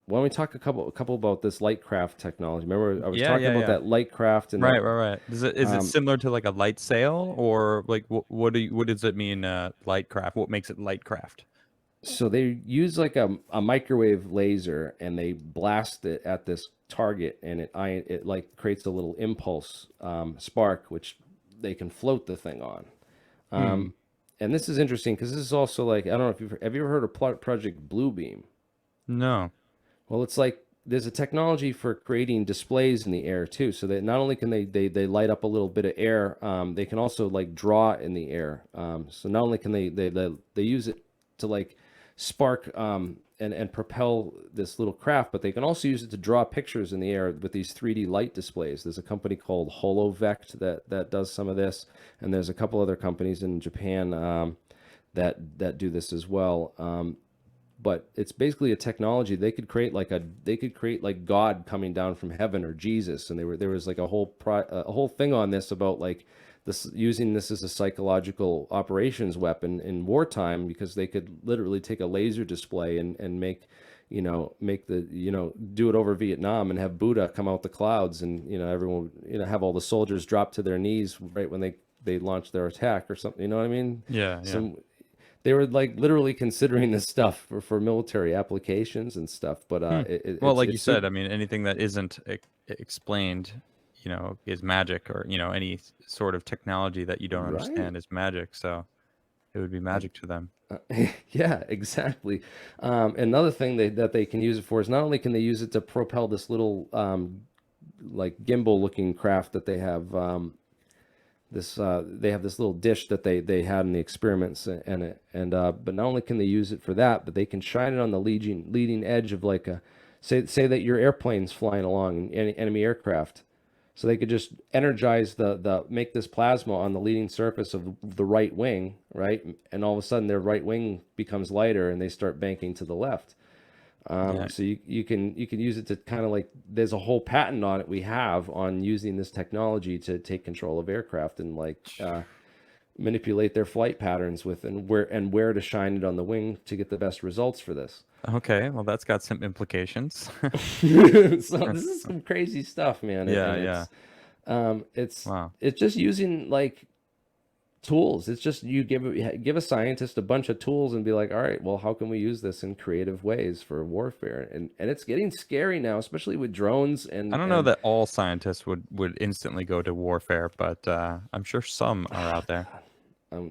why don't we talk a couple about this lightcraft technology? Remember, I was Yeah, talking yeah, about yeah. that lightcraft and Right, that. right, right. Is it Um, similar to like a light sail, or like what does it mean, light craft? What makes it light craft? so they use like a microwave laser and they blast it at this target, and it like creates a little impulse spark, which they can float the thing on. Hmm. And this is interesting because this is also like, I don't know if have you ever heard of Project Bluebeam? No. Well, it's like there's a technology for creating displays in the air too, so that not only can they light up a little bit of air, they can also like draw in the air. So not only can they use it to like spark and propel this little craft, but they can also use it to draw pictures in the air with these 3D light displays. There's a company called Holovect that does some of this, and there's a couple other companies in Japan that do this as well. But it's basically a technology they could create like God coming down from heaven or Jesus, and there was like a whole thing on this about like this using this as a psychological operations weapon in wartime, because they could literally take a laser display and make the do it over Vietnam and have Buddha come out the clouds, and everyone have all the soldiers drop to their knees right when they launch their attack or something, you know what I mean? Yeah, yeah. Some They were like literally considering this stuff for military applications and stuff, but Hmm. Well, it's like you it's said, super I mean, anything that isn't explained, is magic, or any sort of technology that you don't right. understand is magic. So it would be magic to them. Yeah, exactly. Another thing that they can use it for is not only can they use it to propel this little like gimbal looking craft that they have. They have this little dish that they had in the experiments, and but not only can they use it for that, but they can shine it on the leading edge of like a say that your airplane's flying along, enemy aircraft, so they could just energize the make this plasma on the leading surface of the right wing, right, and all of a sudden their right wing becomes lighter and they start banking to the left. Yeah. So you can use it to kind of like, there's a whole patent on it we have on using this technology to take control of aircraft and like manipulate their flight patterns with, and where to shine it on the wing to get the best results for this. Okay. Well, that's got some implications. So this is some crazy stuff, man, Yeah, and yeah. it's Wow. it's just using like tools. It's just you give a scientist a bunch of tools and be like, all right, well, how can we use this in creative ways for warfare? And it's getting scary now, especially with drones I don't know and that all scientists would instantly go to warfare, but I'm sure some are out there.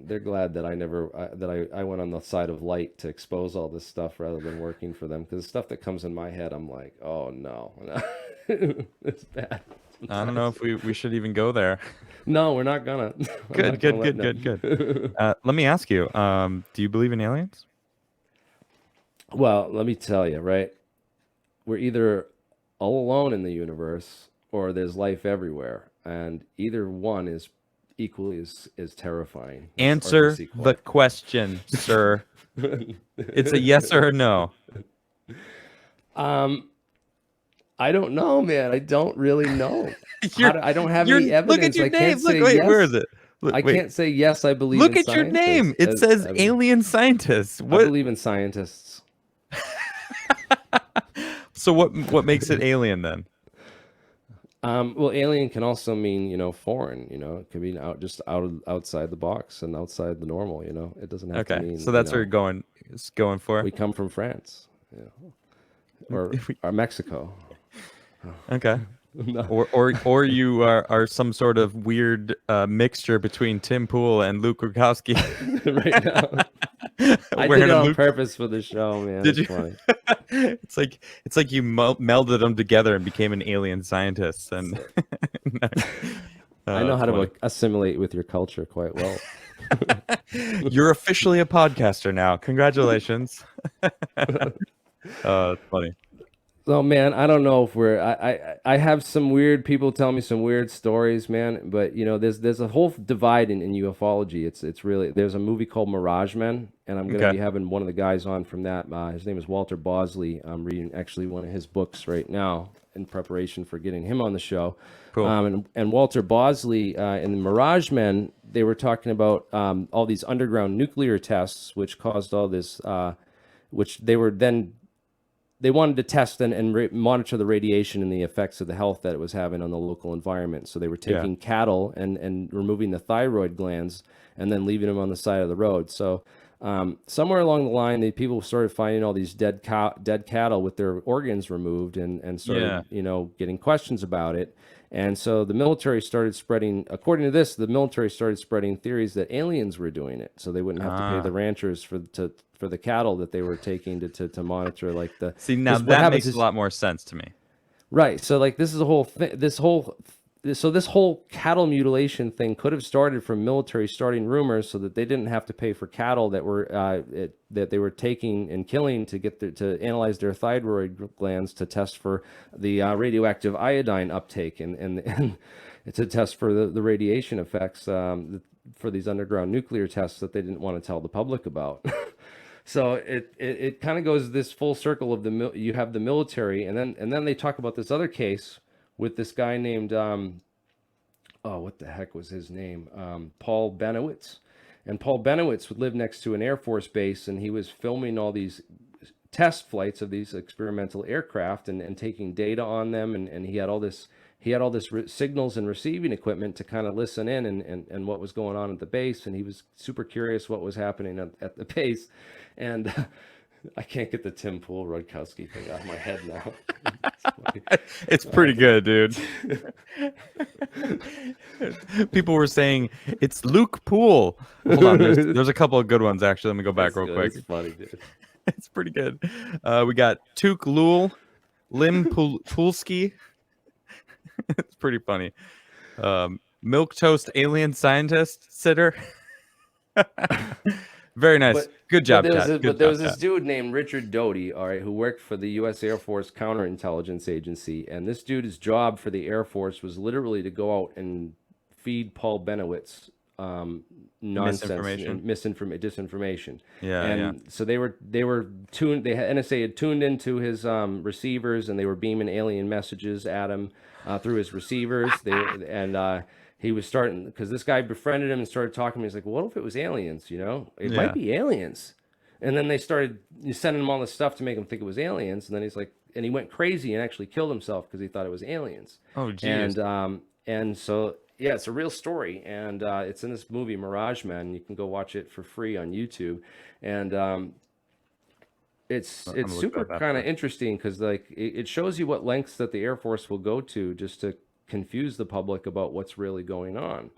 they're glad that I went on the side of light to expose all this stuff rather than working for them, because the stuff that comes in my head, I'm like, oh no, it's bad I don't know sometimes. if we should even go there. No, we're not gonna. I'm Good, not gonna good, let good, good, good. them. Let me ask you, do you believe in aliens? Well, let me tell you, right? We're either all alone in the universe or there's life everywhere, and either one is equally as terrifying. That's Arthur Answer C. the Clarke. question, sir. It's a yes or a no. um, I don't know, man. I don't really know. You're I don't have you're any look at evidence. your I can't name. Look, say wait, where is yes. it? Look, I wait. can't say yes. I believe Look in at your name. scientists. It says alien scientists. I What? believe in scientists. So what makes it alien then? Well, alien can also mean, foreign. It could be outside the box and outside the normal. It doesn't have to Okay, mean, so that's what you're going for. we come from France, or Mexico. Okay. No, Or you are some sort of weird mixture between Tim Pool and Luke Rukowski right now. I did wearing it a on Luke. purpose for the show, man. Did It's you? funny. It's like you melded them together and became an alien scientist, and So, I know that's how to funny. assimilate with your culture quite well. You're officially a podcaster now. Congratulations. It's funny. Oh man, I don't know if I have some weird people tell me some weird stories, man. But there's a whole divide in ufology. It's really, there's a movie called Mirage Men, and I'm gonna Okay, be having one of the guys on from that. His name is Walter Bosley. I'm reading actually one of his books right now in preparation for getting him on the show. cool. And Walter Bosley in the Mirage Men, they were talking about all these underground nuclear tests, which caused all this, which they were then they wanted to test and monitor the radiation and the effects of the health that it was having on the local environment. So they were Yeah. taking cattle and removing the thyroid glands and then leaving them on the side of the road. So somewhere along the line, the people started finding all these dead cattle with their organs removed, and Yeah. started getting questions about it. And so the military started spreading, according to this, the military started spreading theories that aliens were doing it, so they wouldn't have to pay the Ah. ranchers for the cattle that they were taking to monitor. Like See, now this, what that happens makes a is lot more sense to me. right. So like this is a whole thing. This whole cattle mutilation thing could have started from military starting rumors, so that they didn't have to pay for cattle that were that they were taking and killing to get to analyze their thyroid glands to test for the radioactive iodine uptake and to test for the radiation effects for these underground nuclear tests that they didn't want to tell the public about. So it kind of goes this full circle of you have the military, and then they talk about this other case with this guy named what the heck was his name? Paul Benowitz. And Paul Benowitz would live next to an Air Force base, and he was filming all these test flights of these experimental aircraft and taking data on them, and he had all this signals and receiving equipment to kind of listen in and what was going on at the base, and he was super curious what was happening at the base. And I can't get the Tim Pool Rutkowski thing out of my head now. It's pretty good, dude. People were saying it's Luke Poole. Hold on, there's a couple of good ones actually. Let me go back real quick. It's funny, dude. It's pretty good. We got Tuke Lul, Lim Pulski. It's pretty funny. Milk Toast Alien Scientist Sitter. Very nice. Good job, Chad. There was this dude named Richard Doty, all right, who worked for the U.S. Air Force Counterintelligence Agency, and this dude's job for the Air Force was literally to go out and feed Paul Benowitz nonsense and disinformation. So they were tuned. NSA had tuned into his receivers, and they were beaming alien messages at him through his receivers. He was starting, because this guy befriended him and started talking to him. He's like, well, what if it was aliens? It might be aliens. And then they started sending him all this stuff to make him think it was aliens. And then he's like, and he went crazy and actually killed himself because he thought it was aliens. Oh, geez. And so, yeah, it's a real story. And it's in this movie, Mirage Men. You can go watch it for free on YouTube. And it's super kind of interesting, because like it shows you what lengths that the Air Force will go to just to confuse the public about what's really going on.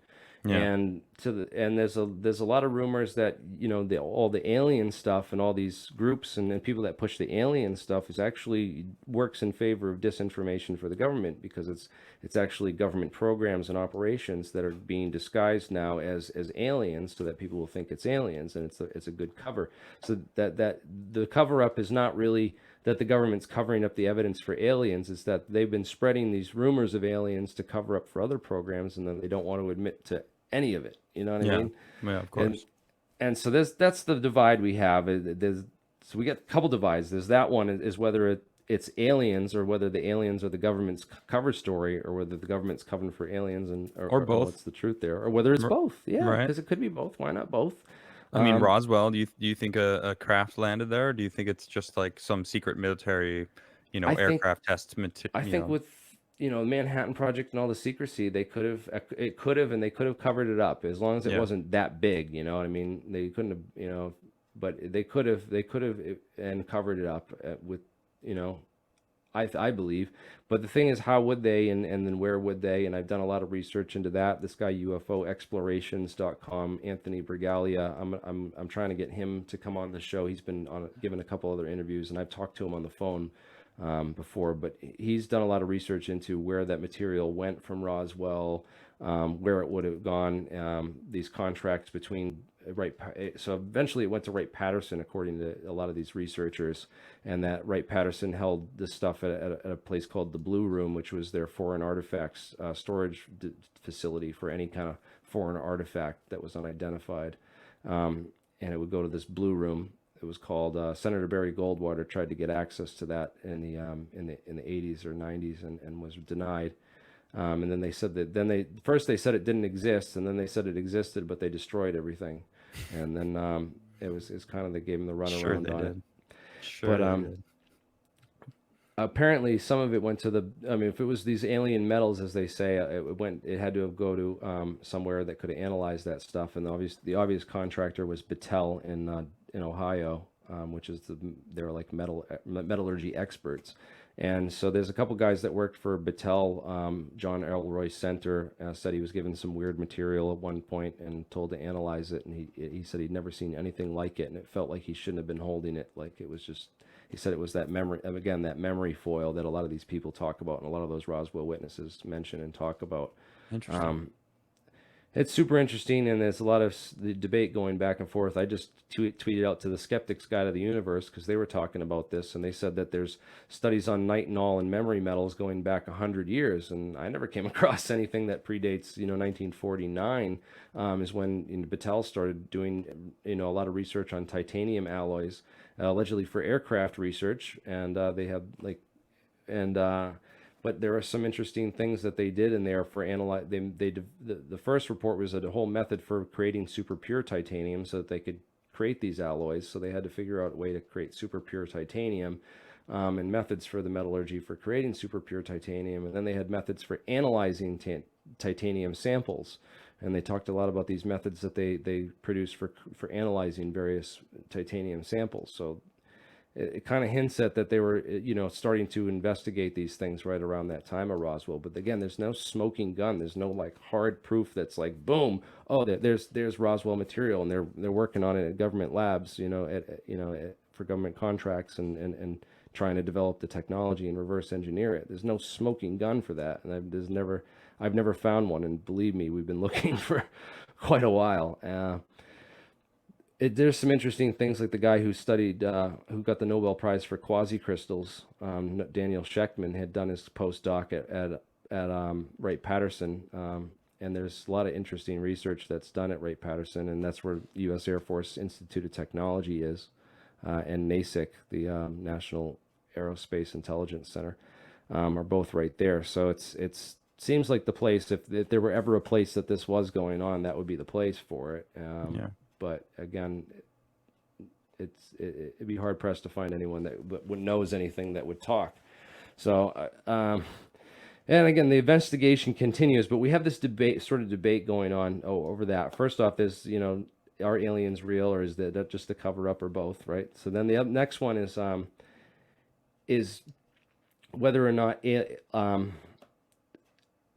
And there's a lot of rumors that all the alien stuff and all these groups and people that push the alien stuff is actually works in favor of disinformation for the government, because it's actually government programs and operations that are being disguised now as aliens, so that people will think it's aliens, and it's a good cover. So that the cover up is not really that the government's covering up the evidence for aliens, is that they've been spreading these rumors of aliens to cover up for other programs, and then they don't want to admit to any of it. You know what I mean? Yeah, of course. And so that's the divide we have. So we get a couple divides. There's that one is whether it's aliens, or whether the aliens are the government's cover story, or whether the government's covering for aliens, or both. What's the truth there, or whether it's both. Yeah, right. because it could be both. Why not both? I mean, Roswell, do you think a craft landed there, or do you think it's just like some secret military, aircraft test? I think with the Manhattan Project and all the secrecy, they could have covered it up, as long as it wasn't that big. You know what I mean? They couldn't have, but they could have and covered it up with, I believe. But the thing is, how would they, and then where would they? And I've done a lot of research into that. This guy, UFOexplorations.com, Anthony Bragalia, I'm trying to get him to come on the show. He's been given a couple other interviews, and I've talked to him on the phone before, but he's done a lot of research into where that material went from Roswell, where it would have gone, these contracts between so eventually it went to Wright-Patterson, according to a lot of these researchers, and that Wright-Patterson held this stuff at a place called the Blue Room, which was their foreign artifacts storage facility for any kind of foreign artifact that was unidentified, and it would go to this Blue Room. It was called Senator Barry Goldwater tried to get access to that in the 80s or 90s and was denied. And then they said that first they said it didn't exist, and then they said it existed, but they destroyed everything. And then it's kind of, they gave him the runaround on it. Sure, apparently some of it went to the, I mean, if it was these alien metals, as they say, it had to have go to somewhere that could analyze that stuff. And the obvious contractor was Battelle in Ohio, which is they're like metallurgy experts. And so there's a couple guys that worked for Battelle. John Elroy Center said he was given some weird material at one point and told to analyze it, and he said he'd never seen anything like it, and it felt like he shouldn't have been holding it. Like it was just, he said it was that memory, again, that memory foil that a lot of these people talk about, and a lot of those Roswell witnesses mention and talk about. Interesting. It's super interesting, and there's a lot of the debate going back and forth. I just tweeted out to the Skeptics Guide of the Universe because they were talking about this, and they said that there's studies on nitinol and memory metals going back 100 years, and I never came across anything that predates, 1949 is when Battelle started doing, a lot of research on titanium alloys, allegedly for aircraft research, and they had like, and but there are some interesting things that they did in there for analyze. The first report was a whole method for creating super pure titanium so that they could create these alloys. So they had to figure out a way to create super pure titanium, and methods for the metallurgy for creating super pure titanium. And then they had methods for analyzing titanium samples. And they talked a lot about these methods that they produced for analyzing various titanium samples. So it kind of hints at that they were, starting to investigate these things right around that time of Roswell. But again, there's no smoking gun. There's no like hard proof that's like, boom, oh, there's Roswell material, and they're working on it at government labs, for government contracts and trying to develop the technology and reverse engineer it. There's no smoking gun for that, and I've never found one. And believe me, we've been looking for quite a while. There's some interesting things, like the guy who studied, who got the Nobel Prize for quasi-crystals, Daniel Shechtman, had done his postdoc at Wright-Patterson, and there's a lot of interesting research that's done at Wright-Patterson, and that's where U.S. Air Force Institute of Technology is, and NASIC, the National Aerospace Intelligence Center, are both right there. So it's seems like the place, if there were ever a place that this was going on, that would be the place for it. Yeah. But again, it'd be hard pressed to find anyone that knows anything that would talk. So, and again, the investigation continues, but we have this debate going on over that. First off, is are aliens real, or is that just a cover up, or both, right? So then the next one is whether or not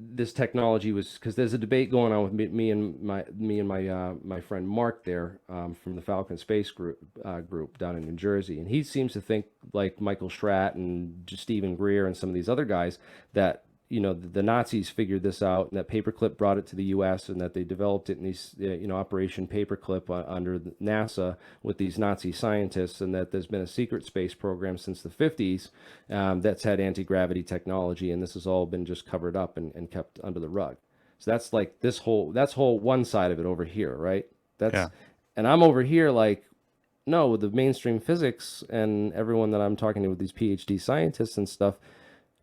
this technology was, because there's a debate going on with me and my friend Mark there, from the Falcon Space group down in New Jersey, and he seems to think like Michael Schratt and Stephen Greer and some of these other guys that the Nazis figured this out, and that Paperclip brought it to the U.S., and that they developed it in these, Operation Paperclip under NASA with these Nazi scientists, and that there's been a secret space program since the 50s that's had anti-gravity technology, and this has all been just covered up and kept under the rug. So that's like that's whole one side of it over here, right? And I'm over here like, no, the mainstream physics and everyone that I'm talking to with these PhD scientists and stuff,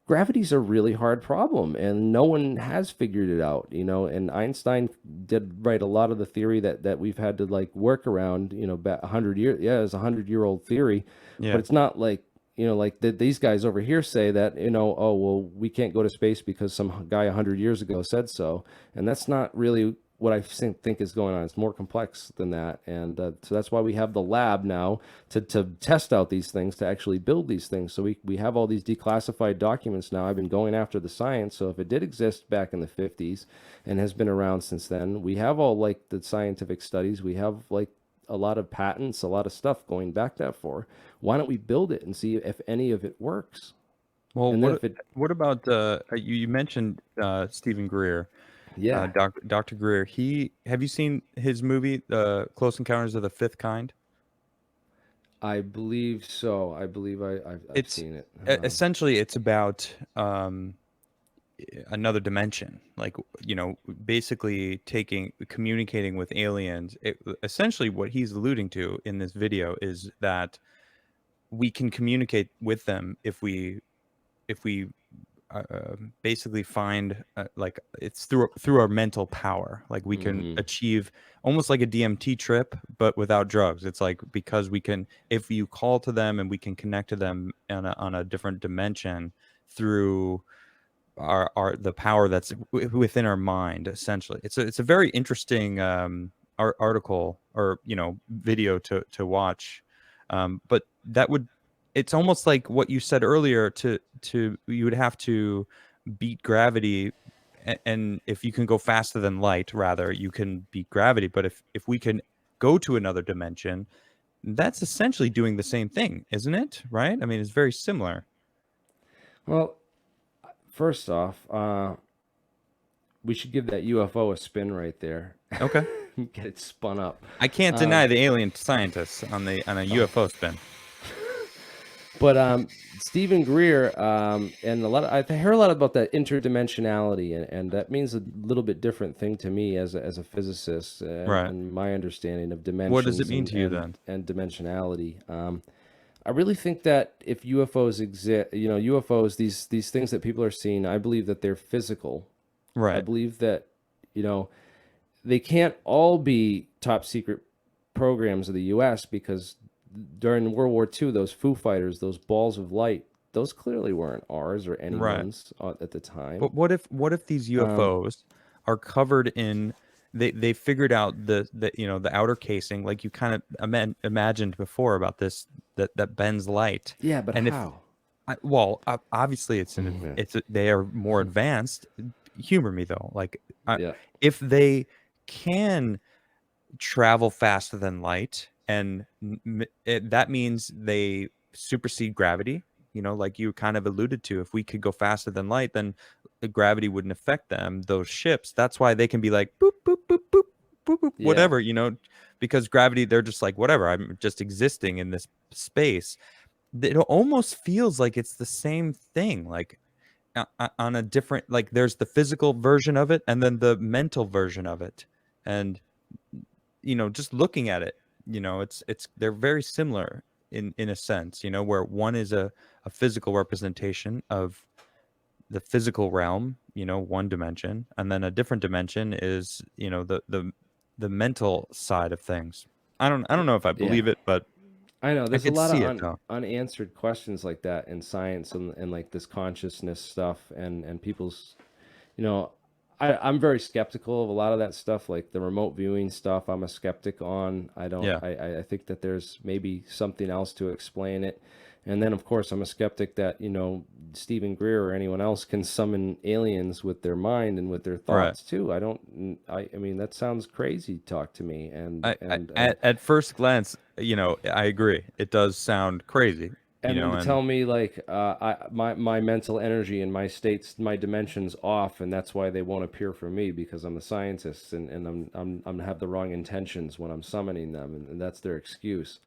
gravity's a really hard problem, and no one has figured it out, and Einstein did write a lot of the theory that we've had to like work around, about 100 years. Yeah, it's a 100-year-old theory, but it's not like, these guys over here say that, oh, well, we can't go to space because some guy 100 years ago said so. And that's not really what I think is going on. It's more complex than that. And so that's why we have the lab now to test out these things, to actually build these things. So we have all these declassified documents now. I've been going after the science. So if it did exist back in the 50s and has been around since then, we have all like the scientific studies. We have like a lot of patents, a lot of stuff going back that far. Why don't we build it and see if any of it works? Well, what about you mentioned Stephen Greer? Yeah. Dr. Greer. Have you seen his movie, Close Encounters of the Fifth Kind? I believe so. I believe I've seen it. Essentially, it's about another dimension, like basically communicating with aliens. Essentially, what he's alluding to in this video is that we can communicate with them if we basically find like it's through our mental power. Like we can Hmm. achieve almost like a DMT trip, but without drugs. It's like because we can, if you call to them and we can connect to them on a different dimension through our the power that's within our mind. Essentially, it's a very interesting article or video to watch. But that would, it's almost like what you said earlier. To you would have to beat gravity, and if you can go faster than light, rather you can beat gravity. But if we can go to another dimension, that's essentially doing the same thing, isn't it? Right? I mean, it's very similar. Well, first off, we should give that UFO a spin right there. Okay. Get it spun up. I can't Um, deny the alien scientists on a UFO spin. but Stephen Greer, and I heard a lot about that interdimensionality, and that means a little bit different thing to me as a physicist, Right. and my understanding of What does it dimensions mean and to you then? and dimensionality. I really think that if UFOs exist, UFOs, these things that people are seeing, I believe that they're physical. I Right. believe that, you know, they can't all be top secret programs of the U.S. because during World War II, those Foo Fighters, those balls of light, those clearly weren't ours or Right. anyone's at the time. But what if these Um, UFOs are covered in, they figured out the outer casing, like you kind of imagined before about this, that bends light. yeah, but And if how? obviously Yeah, they are more advanced. Humor me though. Like yeah, if they can travel faster than light, and that means they supersede gravity. Like you kind of alluded to, if we could go faster than light, then the gravity wouldn't affect them, those ships. That's why they can be like boop boop boop boop boop boop, yeah, whatever, because gravity, they're just like, whatever, I'm just existing in this space. It almost feels like it's the same thing, like on a different, like there's the physical version of it and then the mental version of it. And just looking at it, it's they're very similar in a sense, where one is a physical representation of the physical realm, one dimension, and then a different dimension is, the mental side of things. I don't know if I yeah. believe it, but I know I there's a could lot of see it though. unanswered questions like that in science and like this consciousness stuff and people's, you know, I'm very skeptical of a lot of that stuff, like the remote viewing stuff. I'm a skeptic on. I don't. Yeah. I think that there's maybe something else to explain it. And then, of course, I'm a skeptic that Stephen Greer or anyone else can summon aliens with their mind and with their Right. thoughts too. I don't. I mean, that sounds crazy talk to me. I at first glance, I agree. It does sound crazy, and then to and tell me like my mental energy and my states, my dimensions off, and that's why they won't appear for me because I'm a scientist and I'm have the wrong intentions when I'm summoning them, and that's their excuse.